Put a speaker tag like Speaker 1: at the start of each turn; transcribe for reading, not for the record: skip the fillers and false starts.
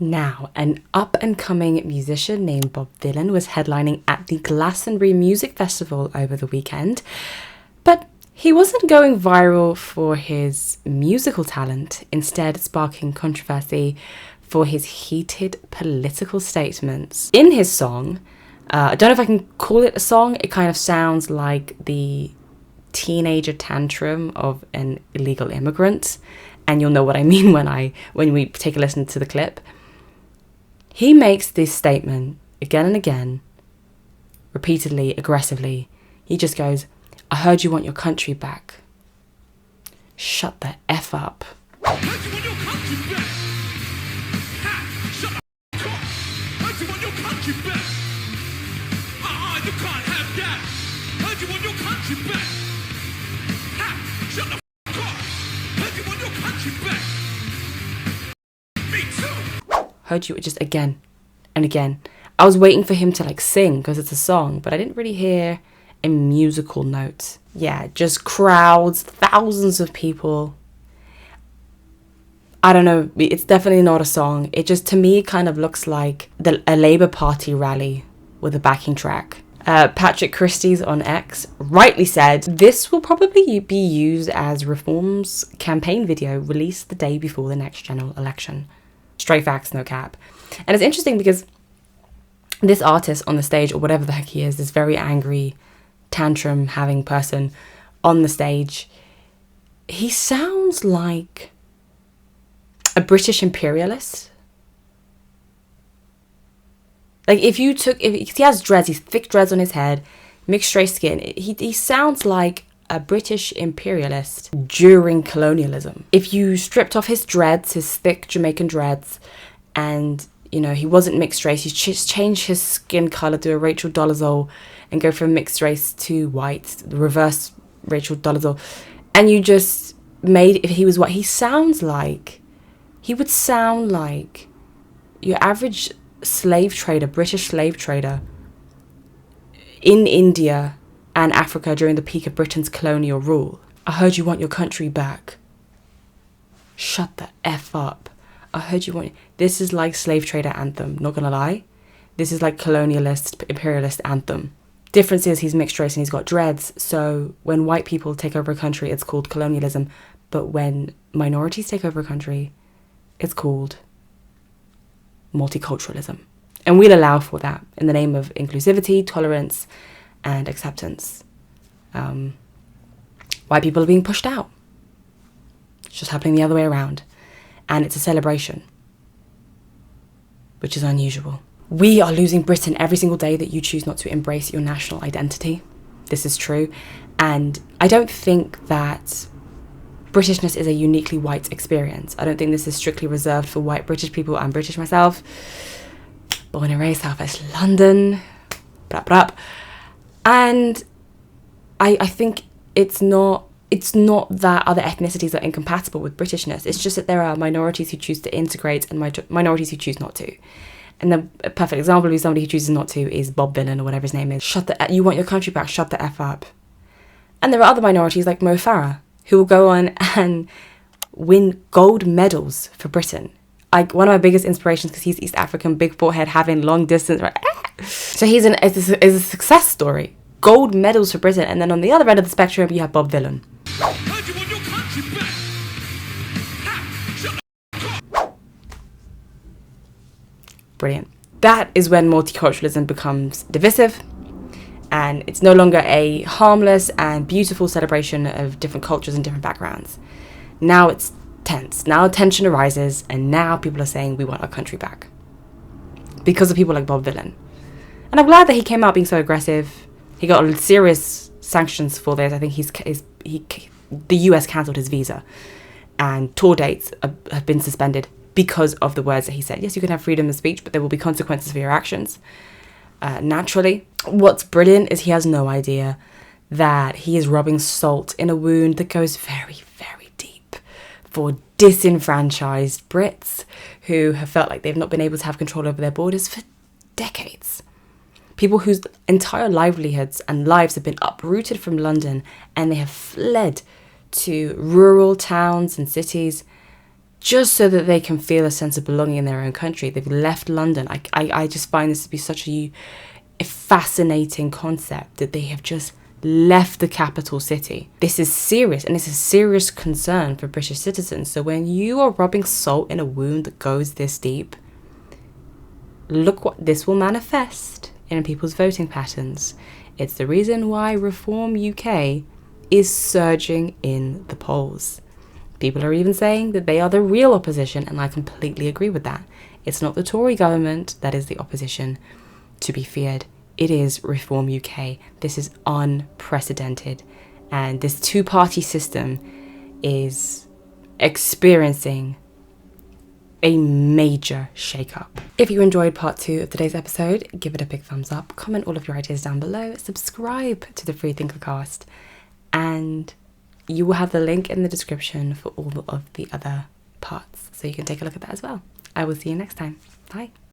Speaker 1: Now, an up-and-coming musician named Bob Vylan was headlining at the Glastonbury Music Festival over the weekend, but he wasn't going viral for his musical talent, instead sparking controversy for his heated political statements. In his song, I don't know if I can call it a song, it kind of sounds like the teenager tantrum of an illegal immigrant, and you'll know what I mean when we take a listen to the clip. He makes this statement again and again, repeatedly, aggressively. He just goes, "I heard you want your country back. Shut the F up."
Speaker 2: Heard you want your country back. Ha! Shut the f*** up. Heard you want your country back. You can't have that. Heard you want your country back. Ha! Shut the f*** up. Heard you want your country back. Me too.
Speaker 1: Heard you just again and again. I was waiting for him to sing because it's a song, but I didn't really hear a musical note. Yeah, just crowds, thousands of people. I don't know, it's definitely not a song. It just, to me, kind of looks like a Labour Party rally with a backing track. Patrick Christie's on X rightly said, "This will probably be used as Reform's campaign video released the day before the next general election." Straight facts, no cap. And it's interesting because this artist on the stage, or whatever the heck he is, this very angry, tantrum having person on the stage, he sounds like a British imperialist. If he has dreads, he's thick dreads on his head, mixed race skin. He sounds like a British imperialist during colonialism. If you stripped off his dreads, his thick Jamaican dreads, and he wasn't mixed race, you just change his skin color, do a Rachel Dolezal and go from mixed race to white, the reverse Rachel Dolezal, and you just made, if he was white, he would sound like your average slave trader, British slave trader in India and Africa during the peak of Britain's colonial rule. "I heard you want your country back. Shut the F up. I heard you want..." This is like slave trader anthem, not gonna lie. This is like colonialist, imperialist anthem. Difference is he's mixed race and he's got dreads, so when white people take over a country, it's called colonialism, but when minorities take over a country, it's called multiculturalism. And we'll allow for that in the name of inclusivity, tolerance, and acceptance. White people are being pushed out. It's just happening the other way around. And it's a celebration, which is unusual. We are losing Britain every single day that you choose not to embrace your national identity. This is true. And I don't think that Britishness is a uniquely white experience. I don't think this is strictly reserved for white British people. I'm British myself. Born and raised Southwest London. Brap, brap. And I think it's not that other ethnicities are incompatible with Britishness. It's just that there are minorities who choose to integrate and minorities who choose not to. And the perfect example of somebody who chooses not to is Bob Vylan or whatever his name is. You want your country back, shut the F up. And there are other minorities like Mo Farah who will go on and win gold medals for Britain. One of my biggest inspirations, because he's East African, big forehead, having long distance, right? So he's a success story. Gold medals for Britain. And then on the other end of the spectrum, you have Bob Vylan.
Speaker 2: Heard you want your country back. Ha! Shut the f*** up.
Speaker 1: Brilliant. That is when multiculturalism becomes divisive, and it's no longer a harmless and beautiful celebration of different cultures and different backgrounds. Now it's tense. Now tension arises, and now people are saying we want our country back because of people like Bob Vylan. And I'm glad that he came out being so aggressive. He got serious sanctions for this. I think the US cancelled his visa, and tour dates have been suspended because of the words that he said. Yes, you can have freedom of speech, but there will be consequences for your actions. Naturally. What's brilliant is he has no idea that he is rubbing salt in a wound that goes very, very deep for disenfranchised Brits who have felt like they've not been able to have control over their borders for decades. People whose entire livelihoods and lives have been uprooted from London, and they have fled to rural towns and cities just so that they can feel a sense of belonging in their own country. They've left London. I just find this to be such a fascinating concept, that they have just left the capital city. This is serious, and it's a serious concern for British citizens. So when you are rubbing salt in a wound that goes this deep, look what this will manifest in people's voting patterns. It's the reason why Reform UK is surging in the polls. People are even saying that they are the real opposition, and I completely agree with that. It's not the Tory government that is the opposition to be feared. It is Reform UK. This is unprecedented, and this two-party system is experiencing a major shake-up. If you enjoyed part 2 of today's episode, give it a big thumbs up, comment all of your ideas down below, subscribe to the Freethinkercast, and you will have the link in the description for all of the other parts, so you can take a look at that as well. I will see you next time. Bye.